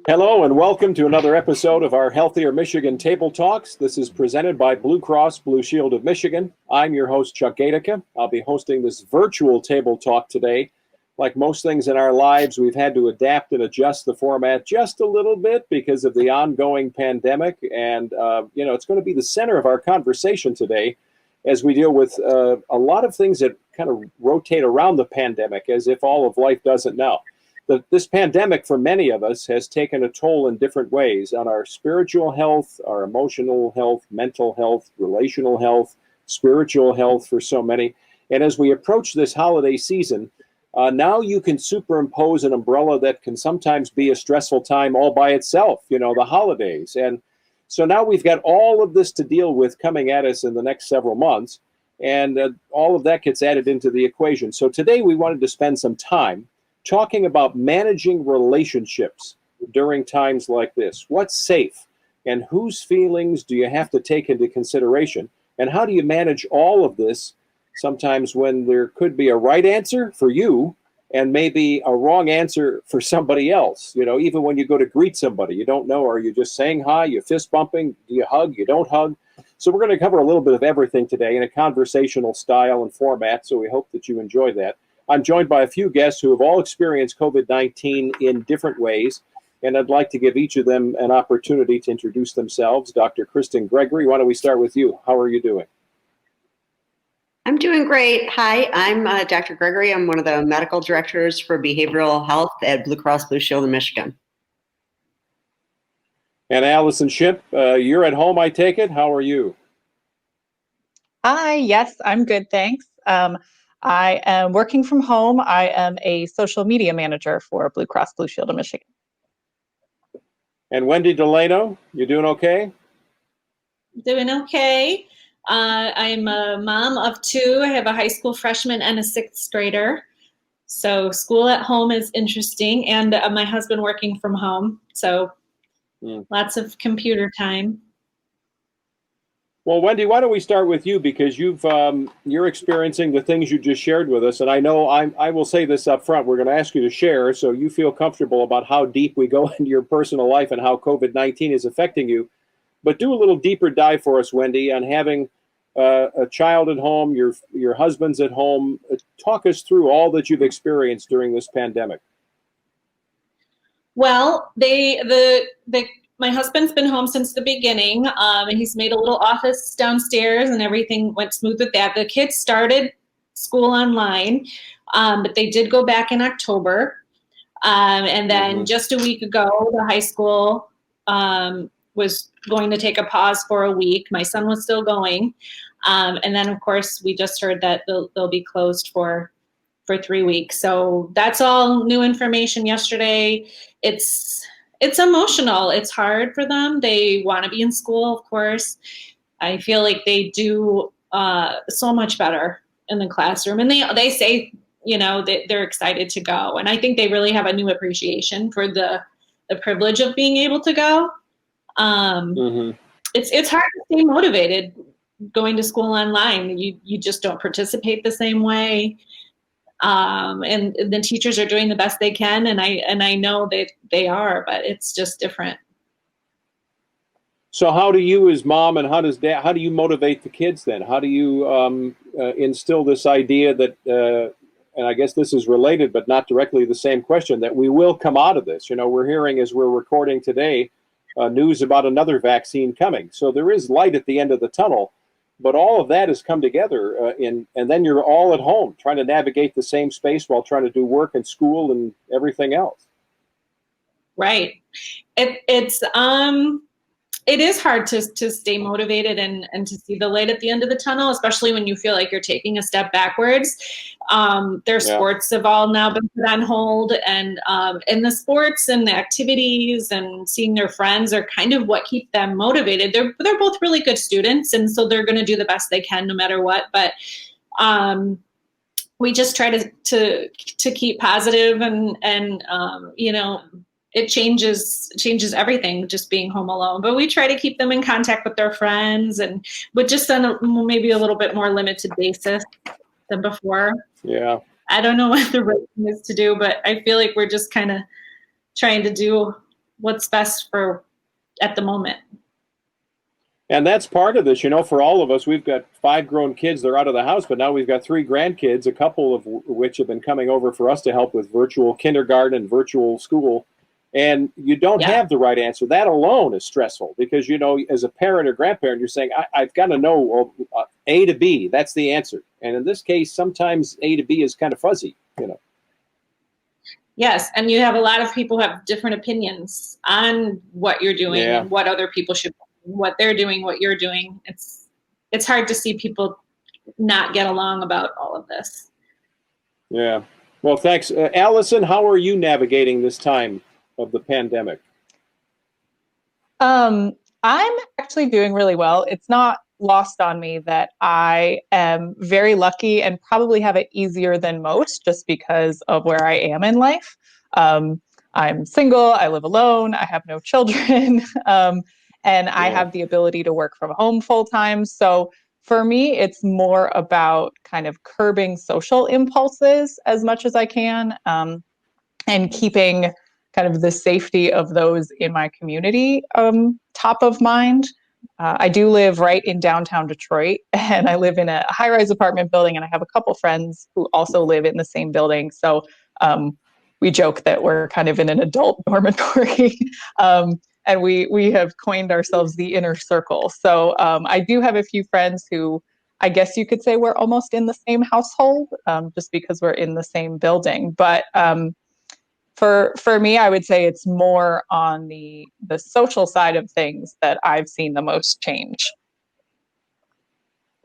Hello and welcome to another episode of our Healthier Michigan Table Talks. This is presented by Blue Cross Blue Shield of Michigan. I'm your host, Chuck GAIDICA. I'll be hosting this virtual table talk today. Like most things in our lives, we've had to adapt and adjust the format just a little bit because of the ongoing pandemic. And, it's going to be the center of our conversation today as we deal with a lot of things that kind of rotate around the pandemic as if all of life doesn't now. This pandemic, for many of us, has taken a toll in different ways on our spiritual health, our emotional health, mental health, relational health, spiritual health for so many. And as we approach this holiday season, now you can superimpose an umbrella that can sometimes be a stressful time all by itself, the holidays. And so now we've got all of this to deal with coming at us in the next several months. And all of that gets added into the equation. So today we wanted to spend some time talking about managing relationships during times like this. What's safe and whose feelings do you have to take into consideration? And how do you manage all of this sometimes when there could be a right answer for you and maybe a wrong answer for somebody else? Even when you go to greet somebody, you don't know, are you just saying hi, you fist bumping, do you hug, you don't hug? So we're going to cover a little bit of everything today in a conversational style and format, so we hope that you enjoy that. I'm joined by a few guests who have all experienced COVID-19 in different ways, and I'd like to give each of them an opportunity to introduce themselves. Dr. Kristen Gregory, why don't we start with you? How are you doing? I'm doing great. Hi, I'm Dr. Gregory. I'm one of the medical directors for behavioral health at Blue Cross Blue Shield of Michigan. And Allison SHIMP, you're at home, I take it. How are you? Hi, yes, I'm good, thanks. I am working from home. I am a social media manager for Blue Cross Blue Shield of Michigan. And Wendy DELANO, you doing okay? Doing okay. I'm a mom of two. I have a high school freshman and a sixth grader. So school at home is interesting, and my husband working from home. So lots of computer time. Well, Wendy, why don't we start with you, because you're experiencing the things you just shared with us, and I know I will say this up front. We're going to ask you to share so you feel comfortable about how deep we go into your personal life and how COVID-19 is affecting you. But do a little deeper dive for us, Wendy, on having a child at home, your husband's at home. Talk us through all that you've experienced during this pandemic. Well, my husband's been home since the beginning, and he's made a little office downstairs, and everything went smooth with that. The kids started school online, but they did go back in October. And then just a week ago, the high school was going to take a pause for a week. My son was still going. And then, of course, we just heard that they'll be closed for 3 weeks. So that's all new information yesterday. It's emotional. It's hard for them. They want to be in school, of course. I feel like they do so much better in the classroom. And they say, they're excited to go. And I think they really have a new appreciation for the privilege of being able to go. It's hard to stay motivated going to school online. You just don't participate the same way. And the teachers are doing the best they can, and I know that they are, but it's just different. So how do you as mom and how do you motivate the kids then? How do you instill this idea that, and I guess this is related, but not directly the same question, that we will come out of this? We're hearing as we're recording today, news about another vaccine coming. So there is light at the end of the tunnel. But all of that has come together, and then you're all at home trying to navigate the same space while trying to do work and school and everything else. Right. It is hard to stay motivated and to see the light at the end of the tunnel, especially when you feel like you're taking a step backwards. Their sports have all now been put on hold, and the sports and the activities and seeing their friends are kind of what keep them motivated. They're both really good students, and so they're going to do the best they can no matter what. But we just try to keep positive and it changes everything just being home alone. But we try to keep them in contact with their friends, but just on maybe a little bit more limited basis than before. Yeah. I don't know what the right thing is to do, but I feel like we're just kind of trying to do what's best for at the moment. And that's part of this, for all of us. We've got 5 grown kids. They're out of the house, but now we've got 3 grandkids, a couple of which have been coming over for us to help with virtual kindergarten and virtual school. And you don't have the right answer. That alone is stressful because, as a parent or grandparent, you're saying, I've got to know A to B. That's the answer. And in this case, sometimes A to B is kind of fuzzy, Yes, and you have a lot of people who have different opinions on what you're doing and what other people should, what they're doing, what you're doing. It's hard to see people not get along about all of this. Yeah. Well, thanks. Allison, how are you navigating this time of the pandemic? I'm actually doing really well. It's not lost on me that I am very lucky and probably have it easier than most just because of where I am in life. I'm single, I live alone, I have no children, and I have the ability to work from home full time. So for me, it's more about kind of curbing social impulses as much as I can, and keeping kind of the safety of those in my community top of mind. I do live right in downtown Detroit, and I live in a high-rise apartment building, and I have a couple friends who also live in the same building. So we joke that we're kind of in an adult dormitory, and we have coined ourselves the inner circle. So I do have a few friends who I guess you could say we're almost in the same household, just because we're in the same building. But for me, I would say it's more on the social side of things that I've seen the most change.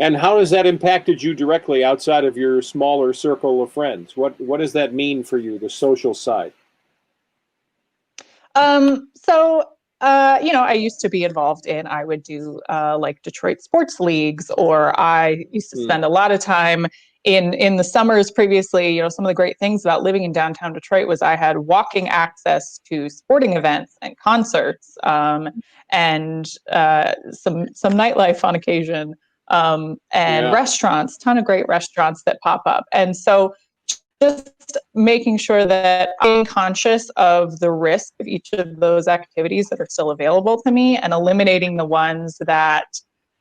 And how has that impacted you directly outside of your smaller circle of friends? What does that mean for you, the social side? I used to be involved in, I would do like Detroit sports leagues, or I used to spend a lot of time in the summers previously. Some of the great things about living in downtown Detroit was I had walking access to sporting events and concerts, and some nightlife on occasion, and restaurants, ton of great restaurants that pop up. And so just making sure that I'm conscious of the risk of each of those activities that are still available to me, and eliminating the ones that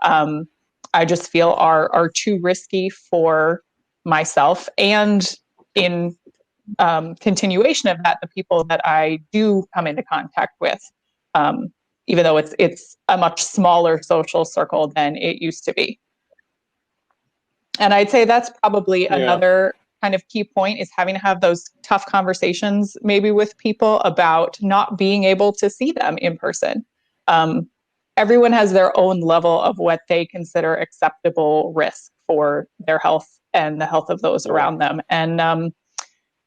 I just feel are too risky for myself, and in continuation of that, the people that I do come into contact with, even though it's a much smaller social circle than it used to be. And I'd say that's probably another kind of key point, is having to have those tough conversations maybe with people about not being able to see them in person. Everyone has their own level of what they consider acceptable risk for their health and the health of those around them. And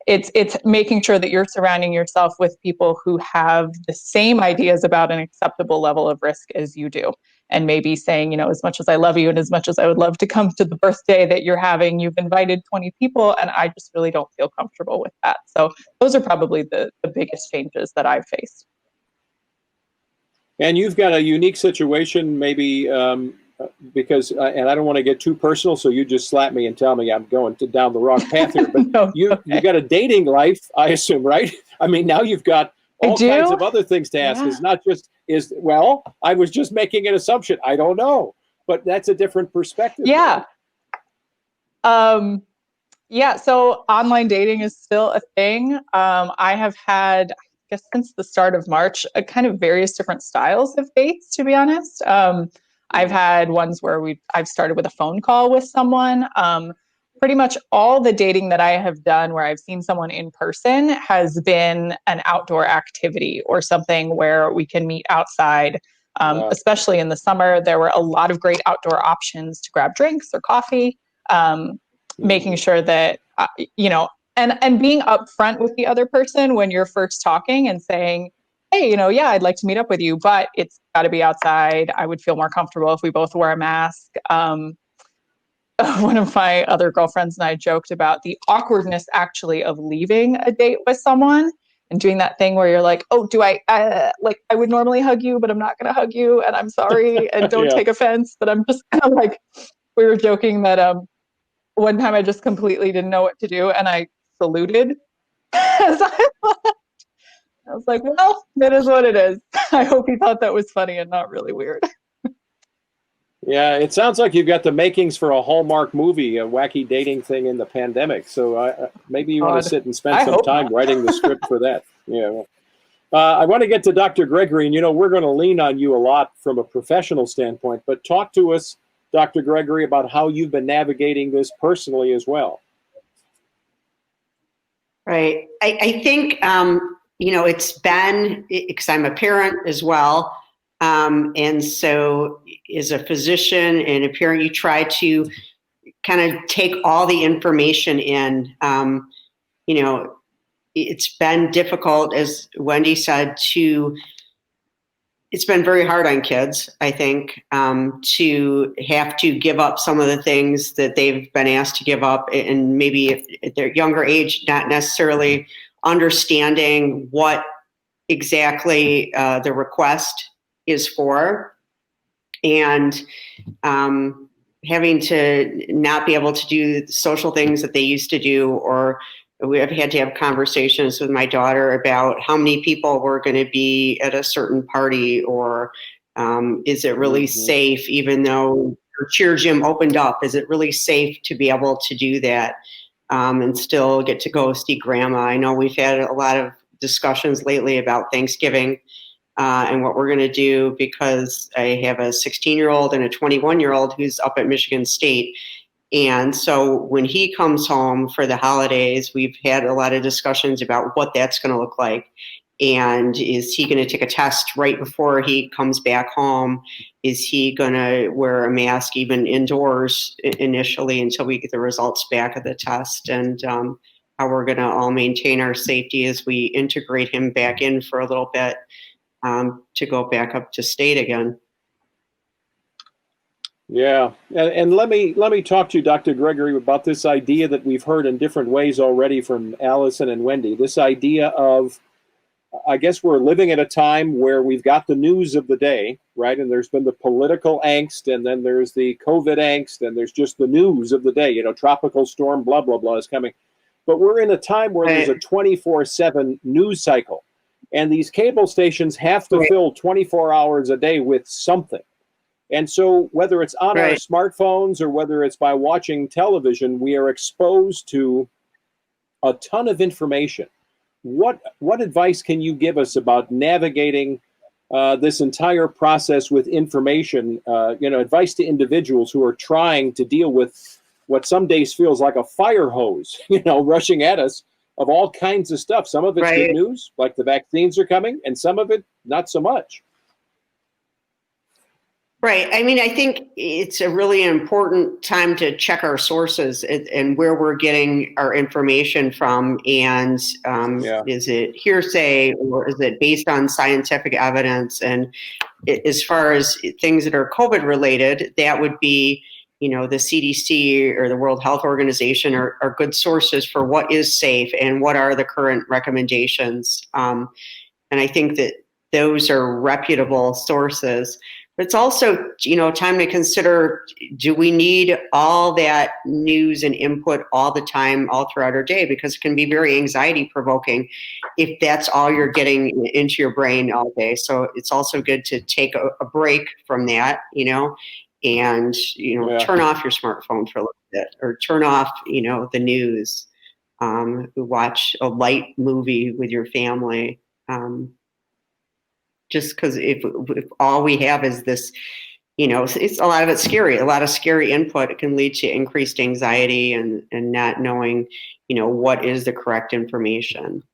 it's making sure that you're surrounding yourself with people who have the same ideas about an acceptable level of risk as you do. And maybe saying, as much as I love you and as much as I would love to come to the birthday that you're having, you've invited 20 people and I just really don't feel comfortable with that. So those are probably the biggest changes that I've faced. And you've got a unique situation, maybe because, and I don't want to get too personal, so you just slap me and tell me I'm going down the wrong path here. But you got a dating life, I assume, right? I mean, now you've got all kinds of other things to ask. It's not just I was just making an assumption. I don't know, but that's a different perspective. Yeah. So online dating is still a thing. I have had, I guess, since the start of March, a kind of various different styles of dates, to be honest. I've had ones where I've started with a phone call with someone. Pretty much all the dating that I have done where I've seen someone in person has been an outdoor activity or something where we can meet outside. Especially in the summer, there were a lot of great outdoor options to grab drinks or coffee. Making sure that, and being upfront with the other person when you're first talking and saying, hey, I'd like to meet up with you, but it's got to be outside. I would feel more comfortable if we both wear a mask. One of my other girlfriends and I joked about the awkwardness actually of leaving a date with someone and doing that thing where you're like, oh, do I would normally hug you, but I'm not going to hug you. And I'm sorry. And don't take offense, but I'm just kind of like, we were joking that one time I just completely didn't know what to do. And I saluted as I left. I was like, well, that is what it is. I hope he thought that was funny and not really weird. Yeah, it sounds like you've got the makings for a Hallmark movie, a wacky dating thing in the pandemic. So maybe you want to God, sit and spend I some hope time not. writing the script for that. Yeah. I want to get to Dr. Gregory, and we're going to lean on you a lot from a professional standpoint, but talk to us, Dr. Gregory, about how you've been navigating this personally as well. Right. I think, it's been, because I'm a parent as well. And so as a physician and a parent, you try to kind of take all the information in. It's been difficult, as Wendy said, it's been very hard on kids, I think, to have to give up some of the things that they've been asked to give up, and maybe at their younger age, not necessarily understanding what exactly the request is for, and having to not be able to do the social things that they used to do, or we have had to have conversations with my daughter about how many people were going to be at a certain party, or is it really safe, even though your cheer gym opened up, is it really safe to be able to do that and still get to go see grandma? I know we've had a lot of discussions lately about Thanksgiving and what we're going to do, because I have a 16-year-old and a 21-year-old who's up at Michigan State. And so when he comes home for the holidays, we've had a lot of discussions about what that's going to look like. And is he going to take a test right before he comes back home? Is he going to wear a mask even indoors initially until we get the results back of the test? And how we're going to all maintain our safety as we integrate him back in for a little bit to go back up to state again. Yeah, and let me talk to you, Dr. Gregory, about this idea that we've heard in different ways already from Allison and Wendy. This idea of, I guess we're living at a time where we've got the news of the day, right? And there's been the political angst, and then there's the COVID angst, and there's just the news of the day. Tropical storm, blah, blah, blah is coming. But we're in a time where there's a 24/7 news cycle. And these cable stations have to fill 24 hours a day with something. And so whether it's on our smartphones or whether it's by watching television, we are exposed to a ton of information. What advice can you give us about navigating this entire process with information? Advice to individuals who are trying to deal with what some days feels like a fire hose, rushing at us of all kinds of stuff. Some of it's good news, like the vaccines are coming, and some of it not so much. Right. I mean, I think it's a really important time to check our sources and where we're getting our information from. And is it hearsay, or is it based on scientific evidence? And as far as things that are COVID related, that would be, the CDC or the World Health Organization are good sources for what is safe and what are the current recommendations. And I think that those are reputable sources. But it's also, time to consider, do we need all that news and input all the time, all throughout our day? Because it can be very anxiety provoking if that's all you're getting into your brain all day. So it's also good to take a break from that, and, turn off your smartphone for a little bit, or turn off, the news, watch a light movie with your family. Just because if all we have is this, it's a lot of it's scary, a lot of scary input. It can lead to increased anxiety and not knowing, what is the correct information.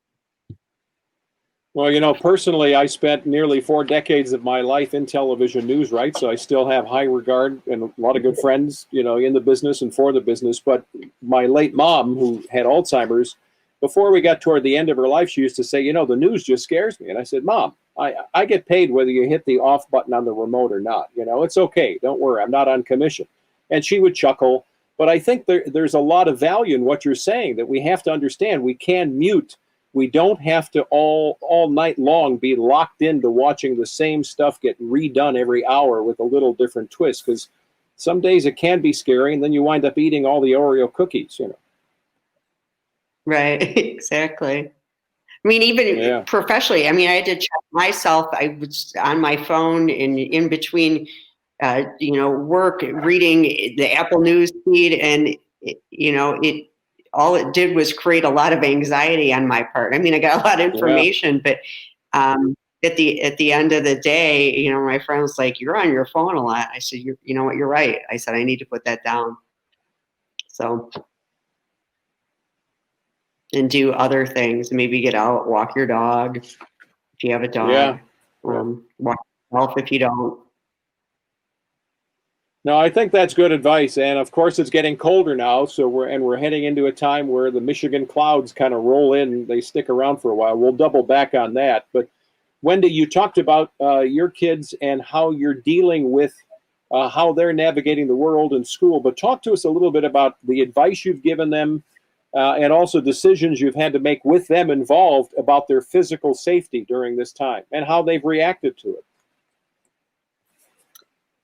Well, personally, I spent nearly 4 decades of my life in television news, right? So I still have high regard and a lot of good friends, in the business and for the business. But my late mom, who had Alzheimer's, before we got toward the end of her life, she used to say, the news just scares me. And I said, Mom, I get paid whether you hit the off button on the remote or not. It's okay. Don't worry. I'm not on commission. And she would chuckle. But I think there's a lot of value in what you're saying, that we have to understand we can mute. We don't have to all night long be locked into watching the same stuff get redone every hour with a little different twist, because some days it can be scary, and then you wind up eating all the Oreo cookies, Right, exactly. I mean, even Yeah. professionally, I mean, I had to check myself. I was on my phone in between, work, reading the Apple News feed, and all it did was create a lot of anxiety on my part. I mean, I got a lot of information, but at the end of the day, my friend was like, "You're on your phone a lot." I said, "You know what? You're right." I said, "I need to put that down." So, and do other things. Maybe get out, walk your dog if you have a dog. Yeah. Walk yourself if you don't. No, I think that's good advice. And of course, it's getting colder now, so we're heading into a time where the Michigan clouds kind of roll in. They stick around for a while. We'll double back on that. But Wendy, you talked about your kids and how you're dealing with how they're navigating the world in school. But talk to us a little bit about the advice you've given them and also decisions you've had to make with them involved about their physical safety during this time and how they've reacted to it.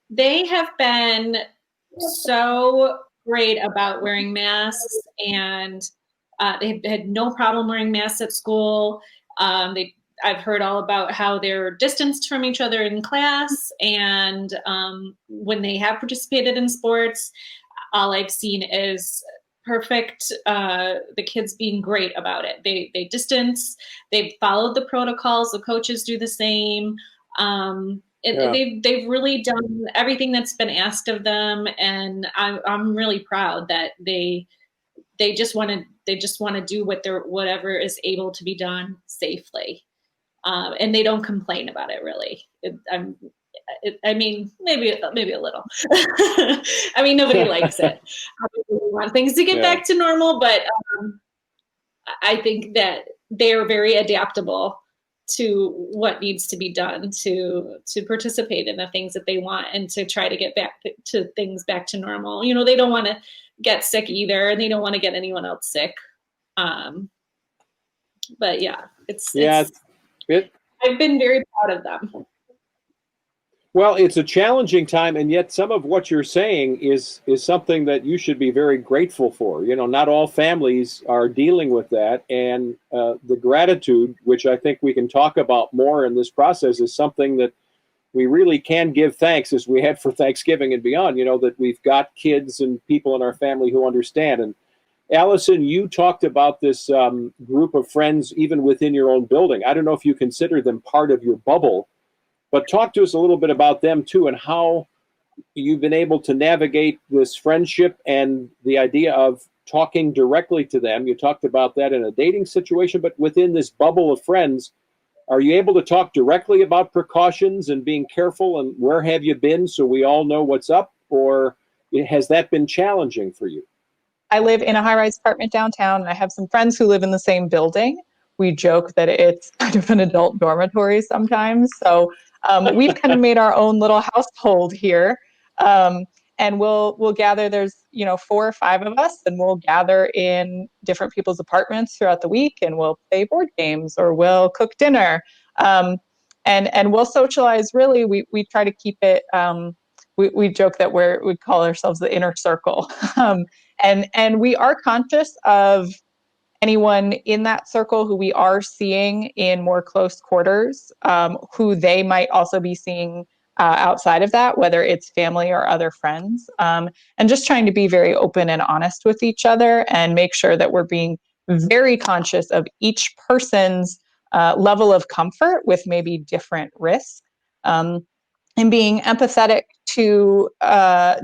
They have been so great about wearing masks, and they've had no problem wearing masks at school. I've heard all about how they're distanced from each other in class, and when they have participated in sports, all I've seen is perfect, the kids being great about it. They distance, they've followed the protocols, the coaches do the same. They've really done everything that's been asked of them, and I'm really proud that they just want to do whatever is able to be done safely, and they don't complain about it really. I mean, maybe a little. I mean, nobody likes it. We want things to get back to normal, but I think that they are very adaptable to what needs to be done to participate in the things that they want and to try to get back to things back to normal. They don't want to get sick either, and they don't want to get anyone else sick. But yeah, I've been very proud of them. Well, it's a challenging time, and yet some of what you're saying is something that you should be very grateful for. Not all families are dealing with that, and the gratitude, which I think we can talk about more in this process, is something that we really can give thanks, as we had for Thanksgiving and beyond, that we've got kids and people in our family who understand. And Allison, you talked about this group of friends even within your own building. I don't know if you consider them part of your bubble, but talk to us a little bit about them too, and how you've been able to navigate this friendship and the idea of talking directly to them. You talked about that in a dating situation, but within this bubble of friends, are you able to talk directly about precautions and being careful, and where have you been so we all know what's up, or has that been challenging for you? I live in a high-rise apartment downtown, and I have some friends who live in the same building. We joke that it's kind of an adult dormitory sometimes. So we've kind of made our own little household here. And we'll gather, there's 4 or 5 of us, and we'll gather in different people's apartments throughout the week, and we'll play board games or we'll cook dinner. And we'll socialize. Really, we try to keep it, we joke that we call ourselves the inner circle. And we are conscious of anyone in that circle who we are seeing in more close quarters, who they might also be seeing outside of that, whether it's family or other friends, and just trying to be very open and honest with each other and make sure that we're being very conscious of each person's level of comfort with maybe different risks, and being empathetic to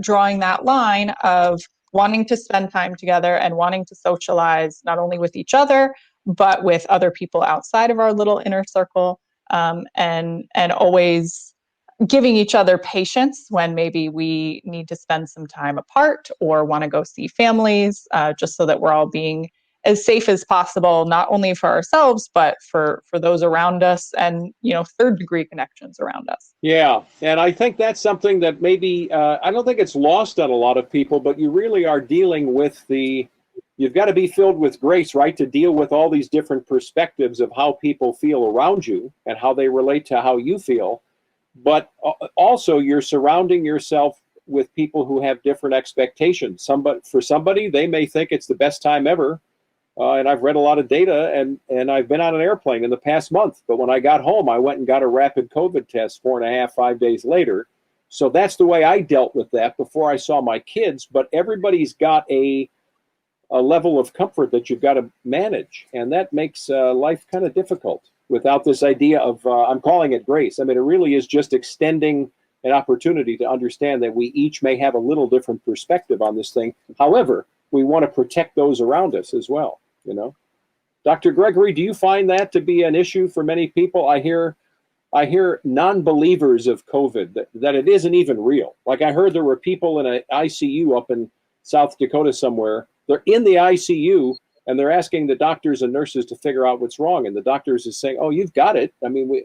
drawing that line of wanting to spend time together and wanting to socialize not only with each other, but with other people outside of our little inner circle, and always giving each other patience when maybe we need to spend some time apart or want to go see families, just so that we're all being as safe as possible, not only for ourselves, but for those around us and, third degree connections around us. Yeah, and I think that's something that maybe, I don't think it's lost on a lot of people, but you really are dealing with you've got to be filled with grace, right, to deal with all these different perspectives of how people feel around you and how they relate to how you feel. But also you're surrounding yourself with people who have different expectations. For somebody, they may think it's the best time ever and I've read a lot of data, and I've been on an airplane in the past month. But when I got home, I went and got a rapid COVID test 4.5, 5 days later. So that's the way I dealt with that before I saw my kids. But everybody's got a level of comfort that you've got to manage, and that makes life kind of difficult without this idea of, I'm calling it grace. I mean, it really is just extending an opportunity to understand that we each may have a little different perspective on this thing. However, we want to protect those around us as well, you know. Dr. Gregory, do you find that to be an issue for many people? I hear non-believers of COVID that it isn't even real. Like I heard there were people in an ICU up in South Dakota somewhere. They're in the ICU and they're asking the doctors and nurses to figure out what's wrong. And the doctors is saying, oh, you've got it. I mean,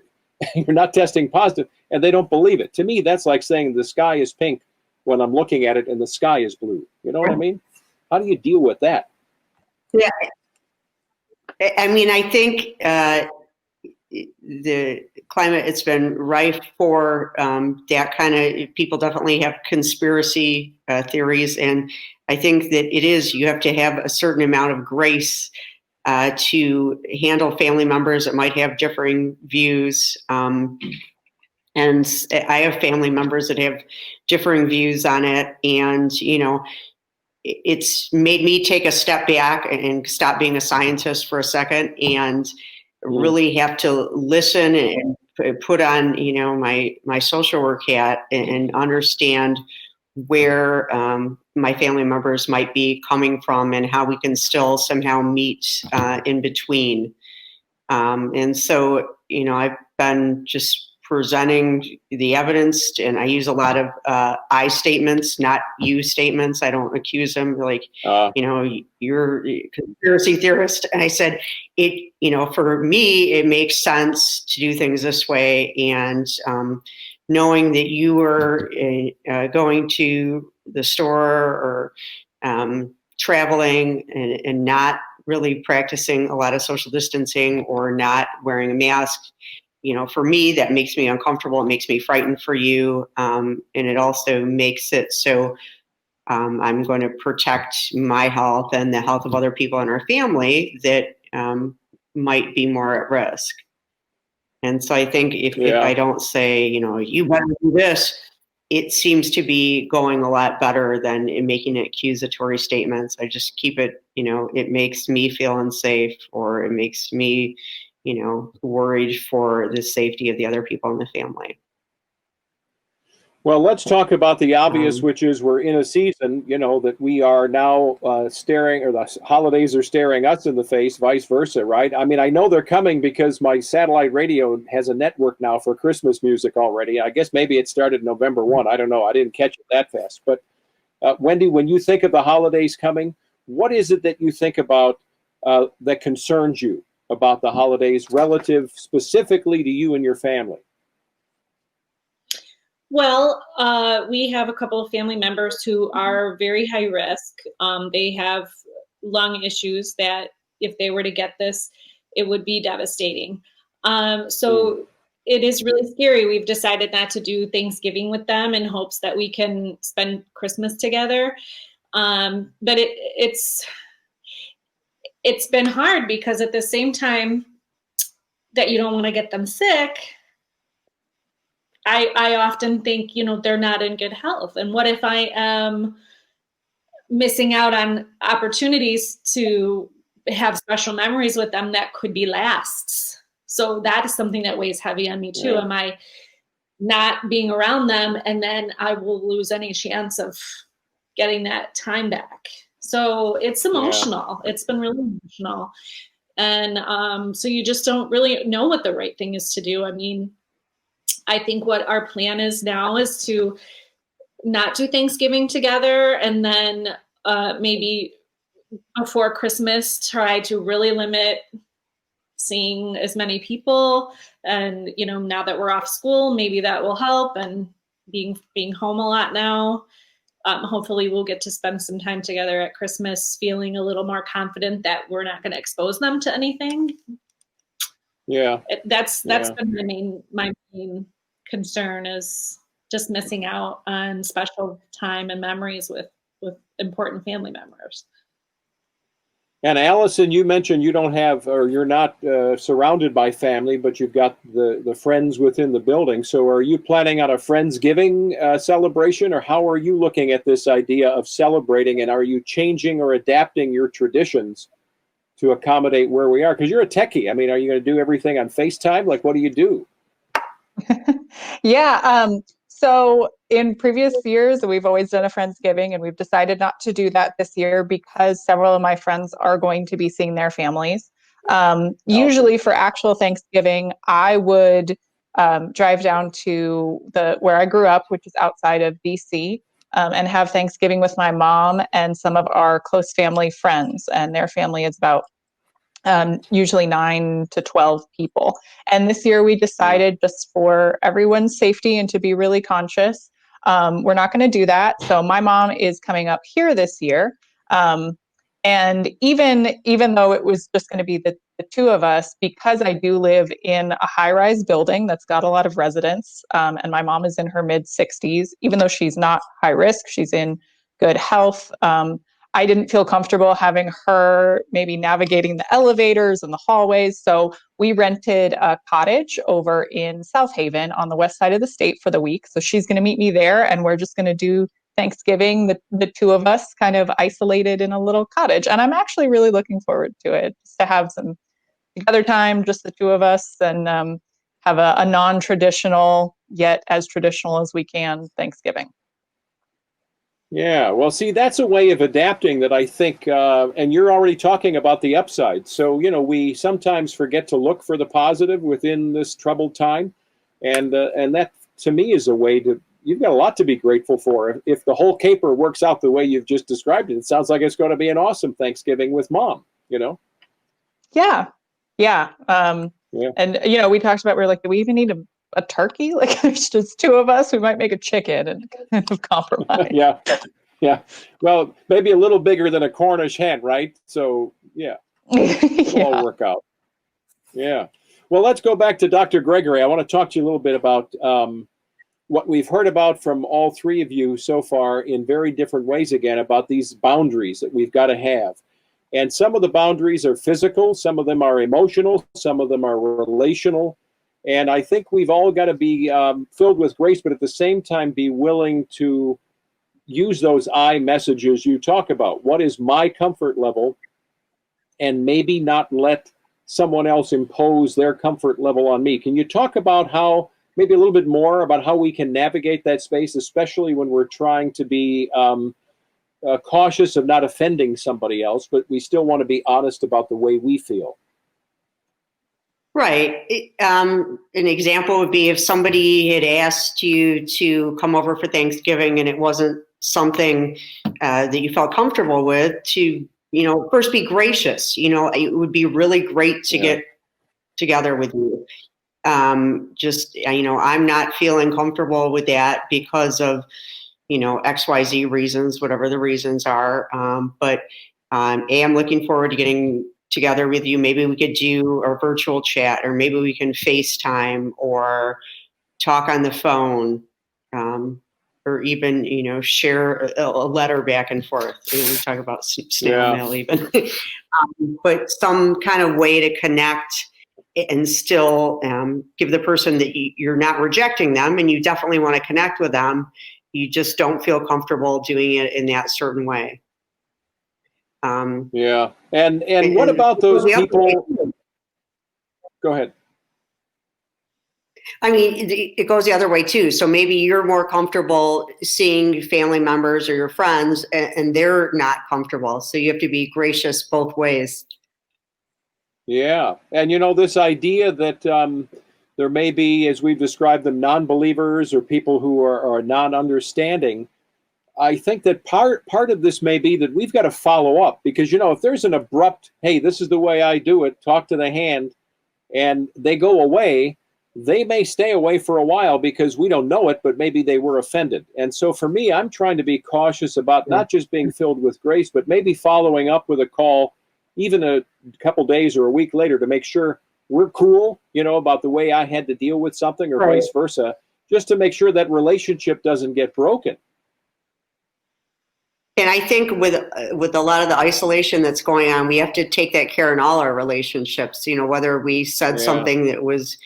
you're not testing positive, and they don't believe it. To me, that's like saying the sky is pink when I'm looking at it and the sky is blue. You know what I mean? How do you deal with that? Yeah. I mean, I think the climate, it's been rife for that kind of, people definitely have conspiracy theories. And I think that you have to have a certain amount of grace to handle family members that might have differing views. And I have family members that have differing views on it. And, you know, it's made me take a step back and stop being a scientist for a second and really have to listen and put on, you know, my social work hat and understand where my family members might be coming from and how we can still somehow meet in between. And so, you know, I've been just presenting the evidence, and I use a lot of I statements, not you statements. I don't accuse them like, you know, you're a conspiracy theorist. And I said, you know, for me, it makes sense to do things this way. And knowing that you were going to the store or traveling and not really practicing a lot of social distancing or not wearing a mask, you know, for me, that makes me uncomfortable. It makes me frightened for you. And it also makes it so I'm going to protect my health and the health of other people in our family that might be more at risk. And so I think if I don't say, you know, you better do this, it seems to be going a lot better than in making accusatory statements. I just keep it, you know, it makes me feel unsafe, or it makes me, you know, worried for the safety of the other people in the family. Well, let's talk about the obvious, which is we're in a season, you know, that we are now staring, or the holidays are staring us in the face, vice versa, right? I mean, I know they're coming because my satellite radio has a network now for Christmas music already. I guess maybe it started November 1. I don't know. I didn't catch it that fast. But Wendy, when you think of the holidays coming, what is it that you think about that concerns you about the holidays relative specifically to you and your family? Well, we have a couple of family members who are very high risk. They have lung issues that if they were to get this, it would be devastating. So it is really scary. We've decided not to do Thanksgiving with them in hopes that we can spend Christmas together. But it's been hard because at the same time that you don't want to get them sick, I often think, you know, they're not in good health. And what if I am missing out on opportunities to have special memories with them that could be lasts? So that is something that weighs heavy on me too. Yeah. Am I not being around them and then I will lose any chance of getting that time back? So it's emotional. Yeah. It's been really emotional. And so you just don't really know what the right thing is to do. I mean, I think what our plan is now is to not do Thanksgiving together, and then maybe before Christmas try to really limit seeing as many people. And, you know, now that we're off school, maybe that will help. And being home a lot now, hopefully we'll get to spend some time together at Christmas feeling a little more confident that we're not going to expose them to anything. Yeah. That's been my main concern, is just missing out on special time and memories with important family members. And Allison, you mentioned you don't have, or you're not surrounded by family, but you've got the friends within the building. So are you planning on a Friendsgiving celebration, or how are you looking at this idea of celebrating, and are you changing or adapting your traditions to accommodate where we are? Because you're a techie. I mean, are you going to do everything on FaceTime? Like, what do you do? Yeah. So in previous years, we've always done a Friendsgiving, and we've decided not to do that this year because several of my friends are going to be seeing their families. Usually for actual Thanksgiving, I would drive down to where I grew up, which is outside of DC, and have Thanksgiving with my mom and some of our close family friends. And their family is about usually 9 to 12 people. And this year we decided, just for everyone's safety and to be really conscious, we're not going to do that. So my mom is coming up here this year. And even though it was just going to be the two of us, because I do live in a high-rise building that's got a lot of residents, and my mom is in her mid-60s, even though she's not high risk, she's in good health. I didn't feel comfortable having her maybe navigating the elevators and the hallways. So we rented a cottage over in South Haven on the west side of the state for the week. So she's going to meet me there, and we're just going to do Thanksgiving, the two of us kind of isolated in a little cottage. And I'm actually really looking forward to it, just to have some together time, just the two of us, and have a non-traditional, yet as traditional as we can Thanksgiving. Yeah, well, see, that's a way of adapting that I think, and you're already talking about the upside. So, we sometimes forget to look for the positive within this troubled time. And that, to me, is a way you've got a lot to be grateful for. If the whole caper works out the way you've just described it, it sounds like it's going to be an awesome Thanksgiving with Mom, Yeah. Yeah. And, we talked about, we're like, do we even need a turkey? Like, there's just two of us, we might make a chicken and kind of compromise. Yeah. Well, maybe a little bigger than a Cornish hen, right? So, yeah, it'll all work out. Yeah. Well, let's go back to Dr. Gregory. I want to talk to you a little bit about what we've heard about from all three of you so far in very different ways, again, about these boundaries that we've got to have. And some of the boundaries are physical, some of them are emotional, some of them are relational. And I think we've all got to be filled with grace, but at the same time be willing to use those I messages you talk about. What is my comfort level? And maybe not let someone else impose their comfort level on me. Can you talk about maybe a little bit more about how we can navigate that space, especially when we're trying to be cautious of not offending somebody else, but we still want to be honest about the way we feel? Right. An example would be if somebody had asked you to come over for Thanksgiving and it wasn't something that you felt comfortable with, to, first be gracious. It would be really great to get together with you. I'm not feeling comfortable with that because of, XYZ reasons, whatever the reasons are. But I'm looking forward to getting together with you. Maybe we could do a virtual chat, or maybe we can FaceTime or talk on the phone, or even, share a letter back and forth. We talk about snail mail even. But some kind of way to connect and still give the person that you're not rejecting them, and you definitely want to connect with them. You just don't feel comfortable doing it in that certain way. And what about those people? Go ahead. I mean, it goes the other way too. So maybe you're more comfortable seeing family members or your friends, and they're not comfortable. So you have to be gracious both ways. Yeah. And, this idea that there may be, as we've described them, non-believers or people who are non-understanding. I think that part of this may be that we've got to follow up, because, if there's an abrupt, hey, this is the way I do it, talk to the hand, and they go away, they may stay away for a while because we don't know it, but maybe they were offended. And so for me, I'm trying to be cautious about not just being filled with grace, but maybe following up with a call, even a couple days or a week later, to make sure we're cool, about the way I had to deal with something, or vice versa, just to make sure that relationship doesn't get broken. And I think with a lot of the isolation that's going on, we have to take that care in all our relationships. You know, whether we said something that was,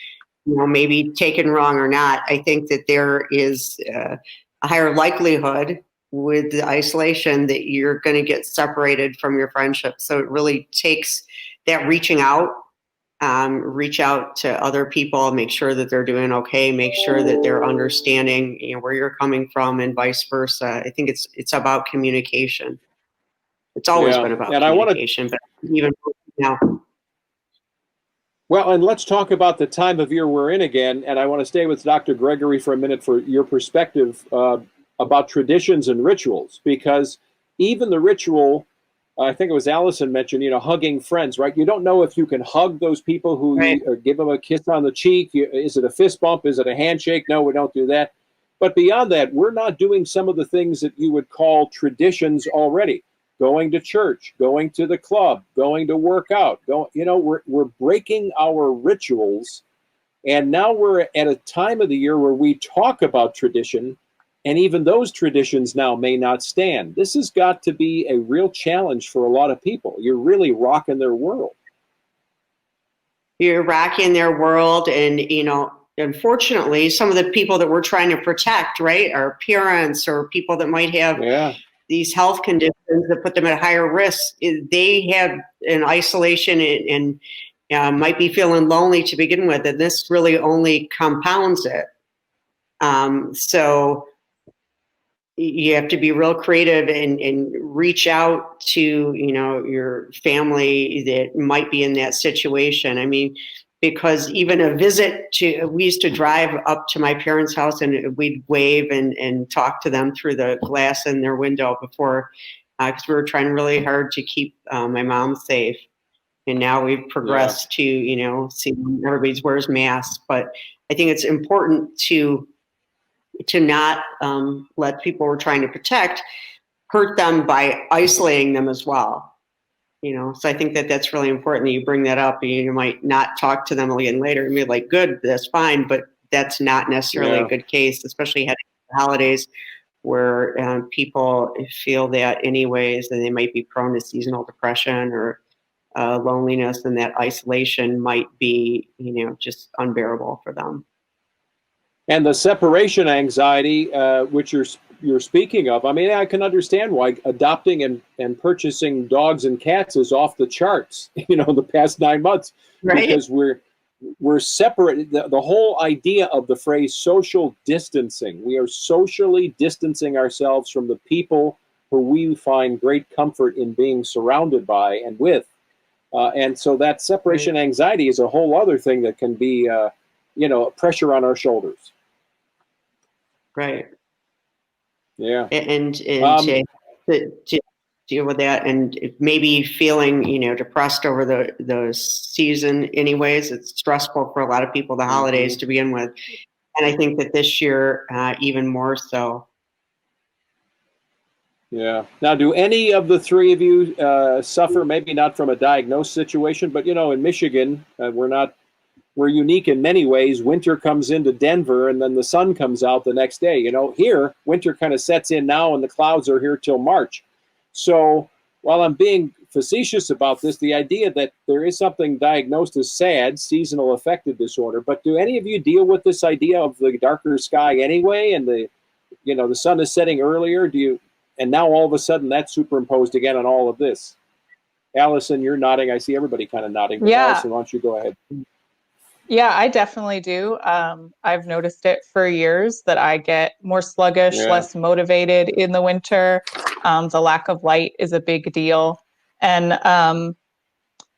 you know, maybe taken wrong or not. I think that there is a higher likelihood with the isolation that you're going to get separated from your friendship. So it really takes that reaching out. Reach out to other people, make sure that they're doing okay, make sure that they're understanding, you know, where you're coming from, and vice versa. I think it's about communication. It's always been about communication, but even now. Well, and let's talk about the time of year we're in again. And I want to stay with Dr. Gregory for a minute for your perspective about traditions and rituals, because even the ritual, I think it was Allison mentioned, you know, hugging friends, right? You don't know if you can hug those people who or give them a kiss on the cheek. Is it a fist bump? Is it a handshake? No, we don't do that. But beyond that, we're not doing some of the things that you would call traditions already. Going to church, going to the club, going to work out. You know, we're breaking our rituals. And now we're at a time of the year where we talk about tradition, and even those traditions now may not stand. This has got to be a real challenge for a lot of people. You're really rocking their world. You're rocking their world. And, you know, unfortunately, some of the people that we're trying to protect, right, are parents or people that might have these health conditions that put them at higher risk. They have an isolation and might be feeling lonely to begin with. And this really only compounds it. So you have to be real creative and reach out to, you know, your family that might be in that situation. I mean, because even a visit we used to drive up to my parents' house and we'd wave and talk to them through the glass in their window before, because we were trying really hard to keep my mom safe. And now we've progressed to, you know, seeing everybody wears masks. But I think it's important to not let people we're trying to protect hurt them by isolating them as well. You know, so I think that that's really important that you bring that up. You might not talk to them again later and be like, good, that's fine, but that's not necessarily a good case, especially heading to the holidays where people feel that anyways, and they might be prone to seasonal depression or loneliness, and that isolation might be, you know, just unbearable for them. And the separation anxiety, which you're speaking of, I mean, I can understand why adopting and purchasing dogs and cats is off the charts, you know, the past 9 months, because we're separate. The whole idea of the phrase social distancing, we are socially distancing ourselves from the people who we find great comfort in being surrounded by and with. And so that separation anxiety is a whole other thing that can be, you know, pressure on our shoulders. Right. Yeah. And to deal with that, and maybe feeling, you know, depressed over the season anyways. It's stressful for a lot of people, the holidays to begin with. And I think that this year, even more so. Yeah. Now, do any of the three of you suffer, maybe not from a diagnosed situation, but, you know, in Michigan, we're unique in many ways. Winter comes into Denver and then the sun comes out the next day. You know, here, winter kind of sets in now and the clouds are here till March. So while I'm being facetious about this, the idea that there is something diagnosed as SAD, seasonal affective disorder, but do any of you deal with this idea of the darker sky anyway, and the sun is setting earlier? And now all of a sudden that's superimposed again on all of this? Allison, you're nodding. I see everybody kind of nodding. But Allison, why don't you go ahead? Yeah, I definitely do. I've noticed it for years that I get more sluggish, less motivated in the winter. The lack of light is a big deal. And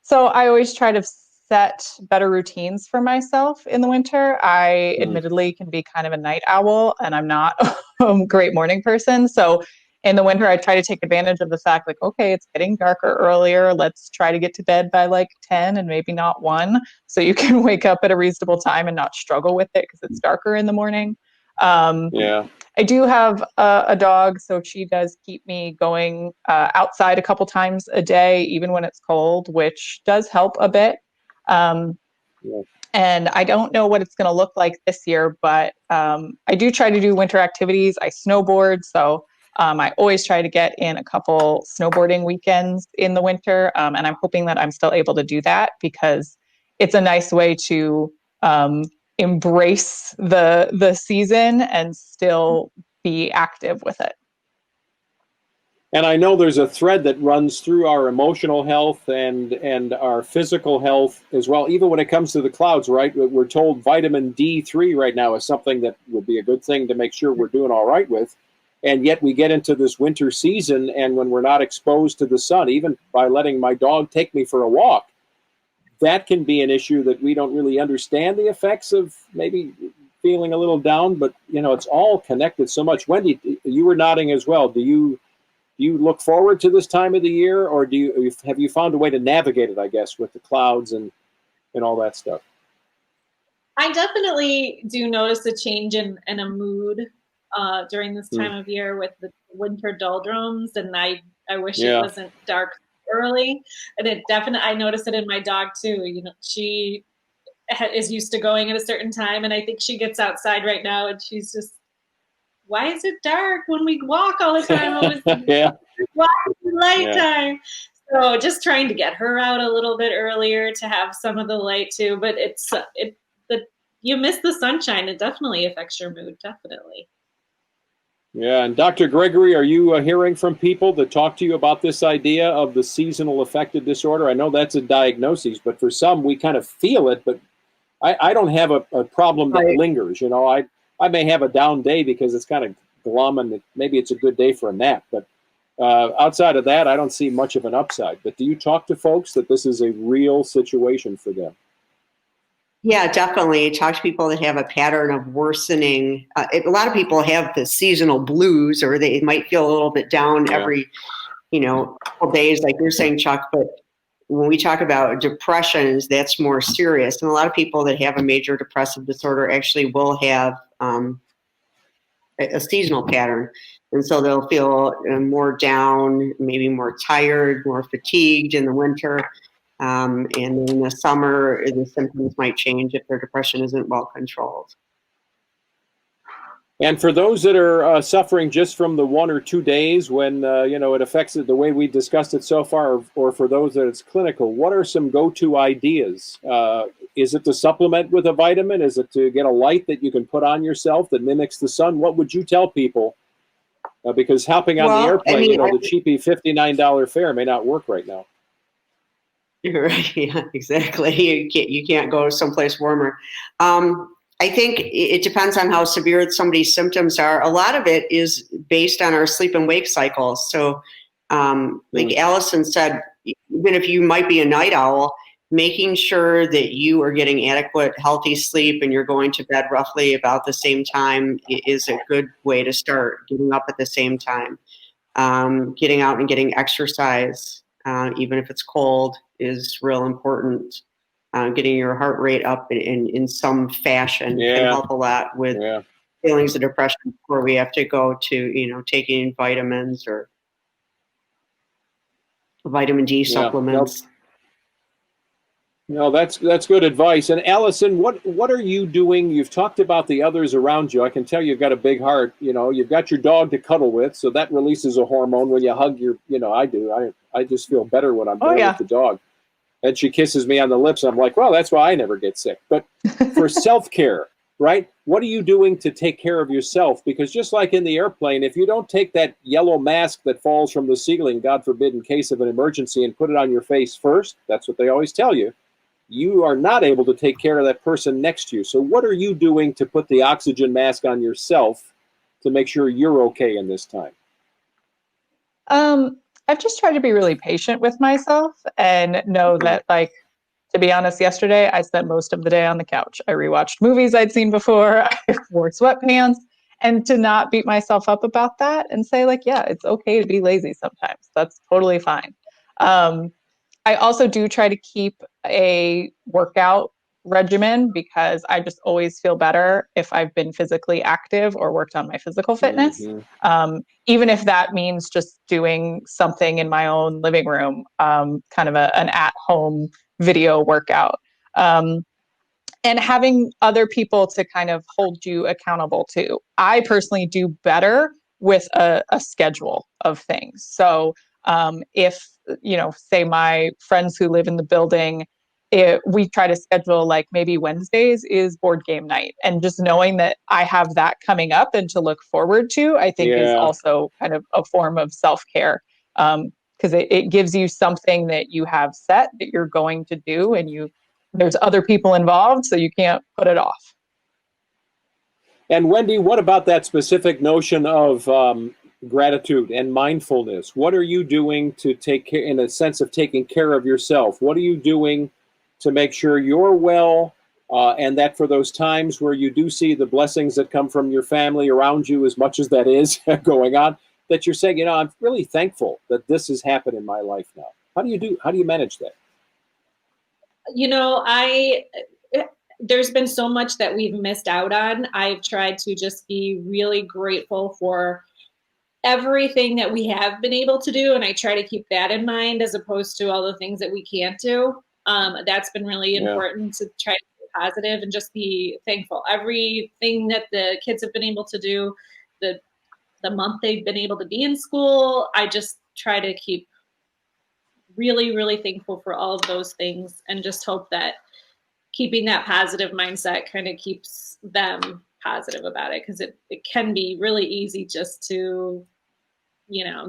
so I always try to set better routines for myself in the winter. I admittedly can be kind of a night owl, and I'm not a great morning person. So in the winter, I try to take advantage of the fact, like, okay, it's getting darker earlier. Let's try to get to bed by like 10 and maybe not 1. So you can wake up at a reasonable time and not struggle with it because it's darker in the morning. I do have a dog, so she does keep me going outside a couple times a day, even when it's cold, which does help a bit. And I don't know what it's going to look like this year, but I do try to do winter activities. I snowboard, so I always try to get in a couple snowboarding weekends in the winter, and I'm hoping that I'm still able to do that because it's a nice way to embrace the season and still be active with it. And I know there's a thread that runs through our emotional health and our physical health as well, even when it comes to the clouds, right? We're told vitamin D3 right now is something that would be a good thing to make sure we're doing all right with. And yet we get into this winter season, and when we're not exposed to the sun, even by letting my dog take me for a walk, that can be an issue that we don't really understand the effects of, maybe feeling a little down, but it's all connected so much. Wendy, you were nodding as well. Do you look forward to this time of the year, or have you found a way to navigate it, I guess, with the clouds and all that stuff? I definitely do notice a change in a mood during this time of year with the winter doldrums, and I wish it wasn't dark early. And I notice it in my dog too. She is used to going at a certain time, and I think she gets outside right now and she's just, why is it dark when we walk all the time? Why is it light time? So just trying to get her out a little bit earlier to have some of the light too. But you miss the sunshine. It definitely affects your mood. Definitely. Yeah, and Dr. Gregory, are you hearing from people that talk to you about this idea of the seasonal affective disorder? I know that's a diagnosis, but for some, we kind of feel it, but I don't have a problem that lingers. I may have a down day because it's kind of glum and maybe it's a good day for a nap, but outside of that, I don't see much of an upside. But do you talk to folks that this is a real situation for them? Yeah, definitely. Talk to people that have a pattern of worsening. A lot of people have the seasonal blues, or they might feel a little bit down every, couple days, like you're saying, Chuck. But when we talk about depressions, that's more serious. And a lot of people that have a major depressive disorder actually will have a seasonal pattern. And so they'll feel more down, maybe more tired, more fatigued in the winter. And in the summer, the symptoms might change if their depression isn't well controlled. And for those that are suffering just from the 1 or 2 days when, it affects it the way we discussed it so far, or for those that it's clinical, what are some go-to ideas? Is it to supplement with a vitamin? Is it to get a light that you can put on yourself that mimics the sun? What would you tell people? Because hopping on the airplane, the cheapy $59 fare may not work right now. Right. Yeah, exactly. You can't go someplace warmer. I think it depends on how severe somebody's symptoms are. A lot of it is based on our sleep and wake cycles. So, like Allison said, even if you might be a night owl, making sure that you are getting adequate, healthy sleep and you're going to bed roughly about the same time is a good way to start. Getting up at the same time, getting out and getting exercise, even if it's cold, is real important. Getting your heart rate up in some fashion can help a lot with feelings of depression before we have to go to, taking vitamins or vitamin D supplements. No, that's good advice. And Allison, what are you doing? You've talked about the others around you. I can tell you've got a big heart. You've got your dog to cuddle with, so that releases a hormone when you hug your. I do. I just feel better when I'm there with the dog. And she kisses me on the lips. I'm like, well, that's why I never get sick. But for self-care, right? What are you doing to take care of yourself? Because just like in the airplane, if you don't take that yellow mask that falls from the ceiling, God forbid, in case of an emergency, and put it on your face first, that's what they always tell you, you are not able to take care of that person next to you. So what are you doing to put the oxygen mask on yourself to make sure you're okay in this time? I've just tried to be really patient with myself and know that, to be honest, yesterday I spent most of the day on the couch. I rewatched movies I'd seen before. I wore sweatpants, and to not beat myself up about that and say, it's okay to be lazy sometimes. That's totally fine. I also do try to keep a workout regimen because I just always feel better if I've been physically active or worked on my physical fitness. Even if that means just doing something in my own living room, kind of an at-home video workout. And having other people to kind of hold you accountable to. I personally do better with a schedule of things. So if, say my friends who live in the building, we try to schedule like maybe Wednesdays is board game night, and just knowing that I have that coming up and to look forward to, I think is also kind of a form of self-care. Because it gives you something that you have set that you're going to do, and there's other people involved, so you can't put it off. And Wendy, what about that specific notion of gratitude and mindfulness? What are you doing to take care, in a sense of taking care of yourself? What are you doing to make sure you're well, and that for those times where you do see the blessings that come from your family around you, as much as that is going on, that you're saying, I'm really thankful that this has happened in my life now? How do you manage that? There's been so much that we've missed out on. I've tried to just be really grateful for everything that we have been able to do, and I try to keep that in mind as opposed to all the things that we can't do. That's been really important, to try to be positive and just be thankful. Everything that the kids have been able to do, the month they've been able to be in school, I just try to keep really, really thankful for all of those things, and just hope that keeping that positive mindset kind of keeps them positive about it, because it can be really easy just to,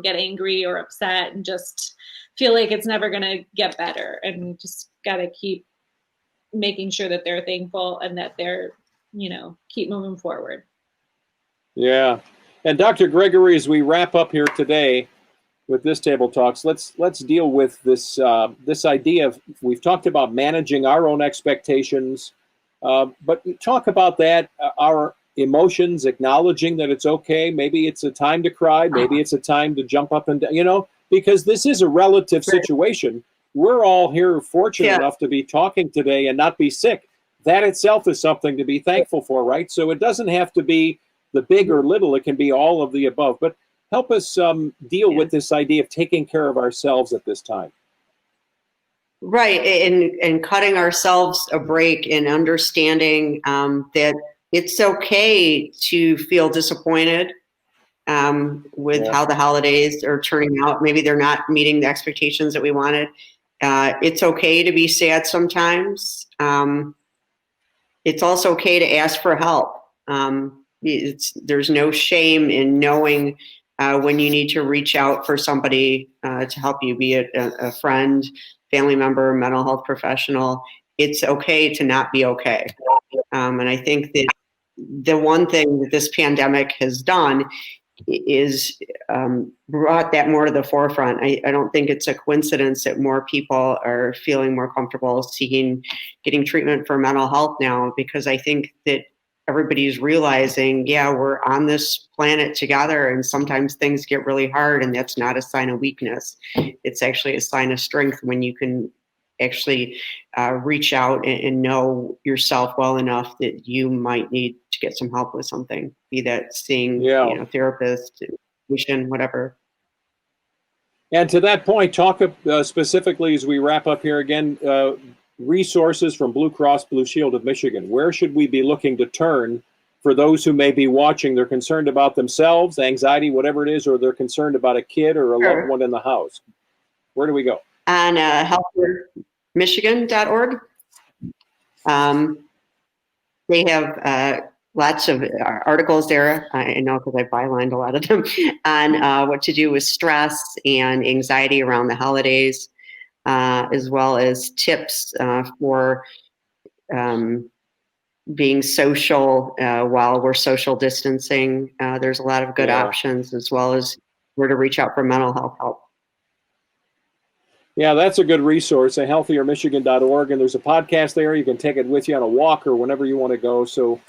get angry or upset and just feel like it's never going to get better, and just got to keep making sure that they're thankful and that they're, keep moving forward. Yeah. And Dr. Gregory, as we wrap up here today with this Table Talks, let's deal with this this idea of, we've talked about managing our own expectations, but talk about that, our emotions, acknowledging that it's okay. Maybe it's a time to cry. Maybe it's a time to jump up and down, because this is a relative situation. We're all here fortunate enough to be talking today and not be sick. That itself is something to be thankful for, right? So it doesn't have to be the big or little. It can be all of the above. But help us deal with this idea of taking care of ourselves at this time. Right, and cutting ourselves a break and understanding that it's okay to feel disappointed with how the holidays are turning out. Maybe they're not meeting the expectations that we wanted. It's okay to be sad sometimes. It's also okay to ask for help. There's no shame in knowing when you need to reach out for somebody to help you, be it a friend, family member, mental health professional. It's okay to not be okay. And I think that the one thing that this pandemic has done is brought that more to the forefront. I don't think it's a coincidence that more people are feeling more comfortable getting treatment for mental health now, because I think that everybody's realizing, we're on this planet together, and sometimes things get really hard, and that's not a sign of weakness. It's actually a sign of strength when you can actually reach out and know yourself well enough that you might need to get some help with something, be that seeing therapist, tuition, whatever. And to that point, talk specifically, as we wrap up here again, resources from Blue Cross Blue Shield of Michigan. Where should we be looking to turn for those who may be watching? They're concerned about themselves, anxiety, whatever it is, or they're concerned about a kid or a loved one in the house. Where do we go? On healthcaremichigan.org. They have lots of articles there. I know because I bylined a lot of them on what to do with stress and anxiety around the holidays, as well as tips for being social while we're social distancing. There's a lot of good options, as well as where to reach out for mental health help. Yeah, that's a good resource, healthiermichigan.org. And there's a podcast there. You can take it with you on a walk or whenever you want to go. So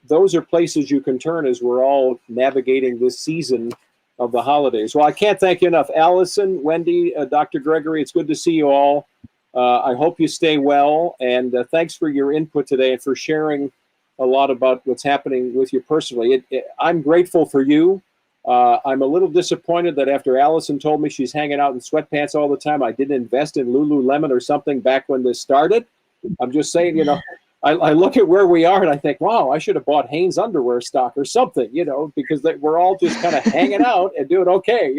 those are places you can turn as we're all navigating this season of the holidays. Well, I can't thank you enough. Allison, Wendy, Dr. Gregory, it's good to see you all. I hope you stay well. And thanks for your input today and for sharing a lot about what's happening with you personally. I'm grateful for you. I'm a little disappointed that after Allison told me she's hanging out in sweatpants all the time, I didn't invest in Lululemon or something back when this started. I'm just saying, I look at where we are and I think, wow, I should have bought Hanes underwear stock or something, because we're all just kind of hanging out and doing okay,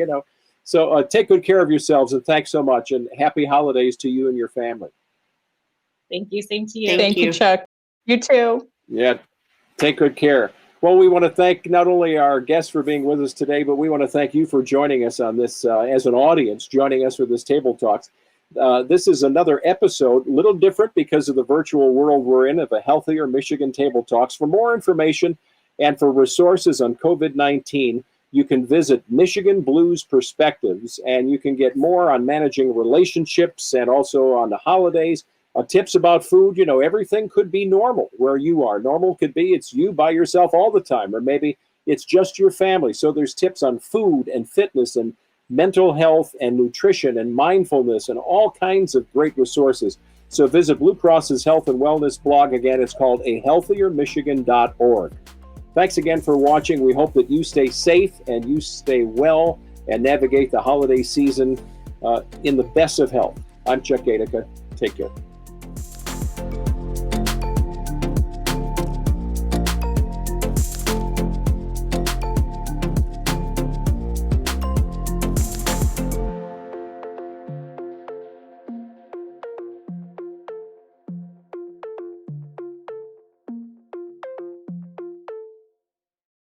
So take good care of yourselves, and thanks so much, and happy holidays to you and your family. Thank you. Same to you. Thank you, Chuck. You too. Yeah, take good care. Well, we want to thank not only our guests for being with us today, but we want to thank you for joining us on this as an audience, joining us for this Table Talks. This is another episode, a little different because of the virtual world we're in, of a Healthier Michigan Table Talks. For more information and for resources on COVID-19, you can visit Michigan Blues Perspectives, and you can get more on managing relationships and also on the holidays, tips about food. Everything could be normal where you are. Normal could be it's you by yourself all the time, or maybe it's just your family. So there's tips on food and fitness and mental health and nutrition and mindfulness and all kinds of great resources. So visit Blue Cross's health and wellness blog. Again, it's called ahealthiermichigan.org. Thanks again for watching. We hope that you stay safe and you stay well and navigate the holiday season in the best of health. I'm Chuck GAIDICA. Take care.